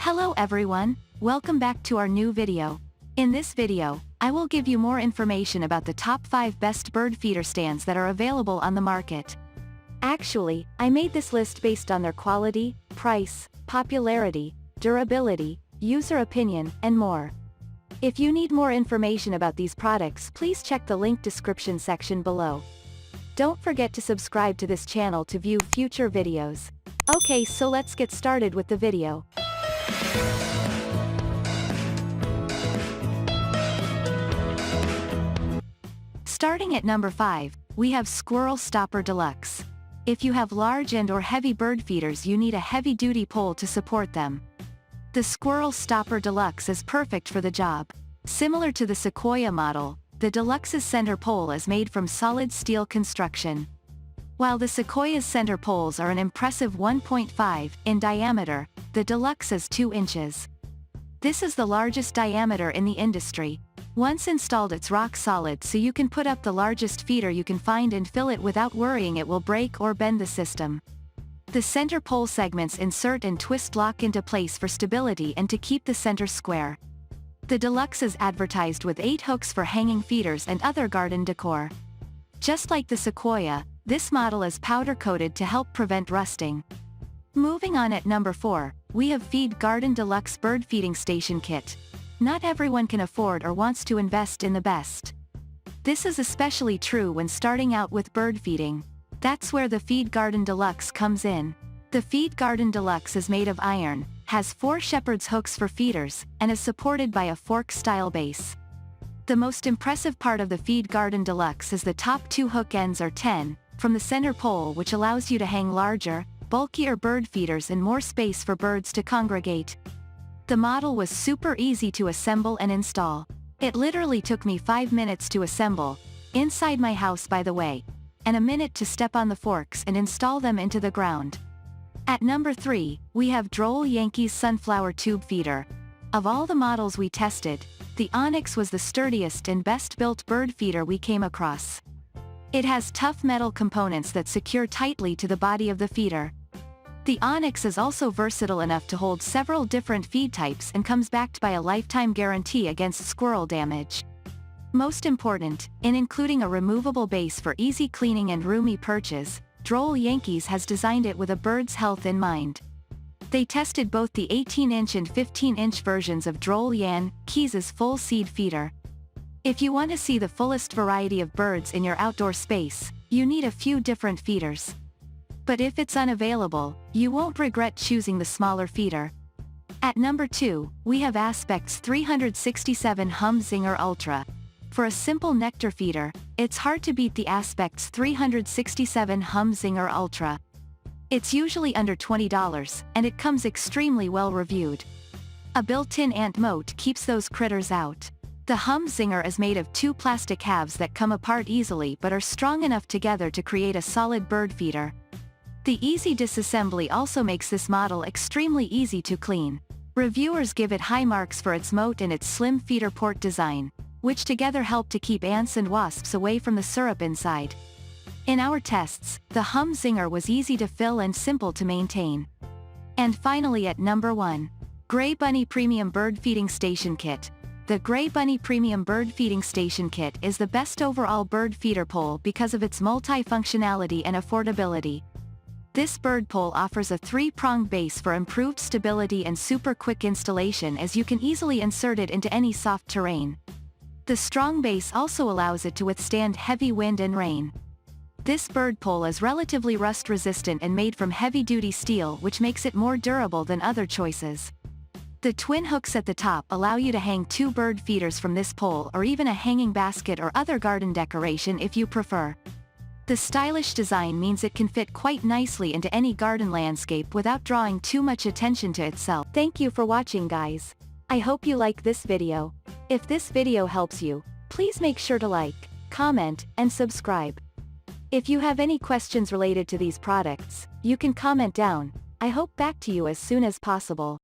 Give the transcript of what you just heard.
Hello everyone, welcome back to our new video. In this video, I will give you more information about the top 5 best bird feeder stands that are available on the market. Actually, I made this list based on their quality, price, popularity, durability, user opinion, and more. If you need more information about these products, please check the link description section below. Don't forget to subscribe to this channel to view future videos. Okay, so let's get started with the video. Starting at number 5, we have Squirrelstopper Deluxe. If you have large and/or heavy bird feeders, you need a heavy-duty pole to support them. The Squirrelstopper Deluxe is perfect for the job. Similar to the Sequoia model, the Deluxe's center pole is made from solid steel construction. While the Sequoia's center poles are an impressive 1.5 in diameter, the Deluxe is 2 inches. This is the largest diameter in the industry. Once installed, it's rock solid, so you can put up the largest feeder you can find and fill it without worrying it will break or bend the system. The center pole segments insert and twist lock into place for stability and to keep the center square. The Deluxe is advertised with 8 hooks for hanging feeders and other garden decor. Just like the Sequoia, this model is powder-coated to help prevent rusting. Moving on, at number 4, we have Feed Garden Deluxe Bird Feeding Station Kit. Not everyone can afford or wants to invest in the best. This is especially true when starting out with bird feeding. That's where the Feed Garden Deluxe comes in. The Feed Garden Deluxe is made of iron, has 4 shepherd's hooks for feeders, and is supported by a fork-style base. The most impressive part of the Feed Garden Deluxe is the top 2 hook ends are 10, from the center pole, which allows you to hang larger, bulkier bird feeders and more space for birds to congregate. The model was super easy to assemble and install. It literally took me 5 minutes to assemble, inside my house by the way, and a minute to step on the forks and install them into the ground. At number 3, we have Droll Yankees Sunflower Tube Feeder. Of all the models we tested, the Onyx was the sturdiest and best-built bird feeder we came across. It has tough metal components that secure tightly to the body of the feeder. The Onyx is also versatile enough to hold several different feed types and comes backed by a lifetime guarantee against squirrel damage. Most important, in including a removable base for easy cleaning and roomy perches, Droll Yankees has designed it with a bird's health in mind. They tested both the 18-inch and 15-inch versions of Droll Yankees' full seed feeder. If you want to see the fullest variety of birds in your outdoor space, you need a few different feeders. But if it's unavailable, you won't regret choosing the smaller feeder. At number 2, we have Aspect's 367 Hummingbird Ultra. For a simple nectar feeder, it's hard to beat the Aspect's 367 Hummingbird Ultra. It's usually under $20, and it comes extremely well reviewed. A built-in ant moat keeps those critters out. The Hummingbird is made of 2 plastic halves that come apart easily but are strong enough together to create a solid bird feeder. The easy disassembly also makes this model extremely easy to clean. Reviewers give it high marks for its moat and its slim feeder port design, which together help to keep ants and wasps away from the syrup inside. In our tests, the Hummingbird was easy to fill and simple to maintain. And finally, at number 1, Gray Bunny Premium Bird Feeding Station Kit. The Gray Bunny Premium Bird Feeding Station Kit is the best overall bird feeder pole because of its multi-functionality and affordability. This bird pole offers a 3-pronged base for improved stability and super quick installation, as you can easily insert it into any soft terrain. The strong base also allows it to withstand heavy wind and rain. This bird pole is relatively rust-resistant and made from heavy-duty steel, which makes it more durable than other choices. The twin hooks at the top allow you to hang 2 bird feeders from this pole, or even a hanging basket or other garden decoration if you prefer. The stylish design means it can fit quite nicely into any garden landscape without drawing too much attention to itself. Thank you for watching, guys. I hope you like this video. If this video helps you, please make sure to like, comment, and subscribe. If you have any questions related to these products, you can comment down. I hope back to you as soon as possible.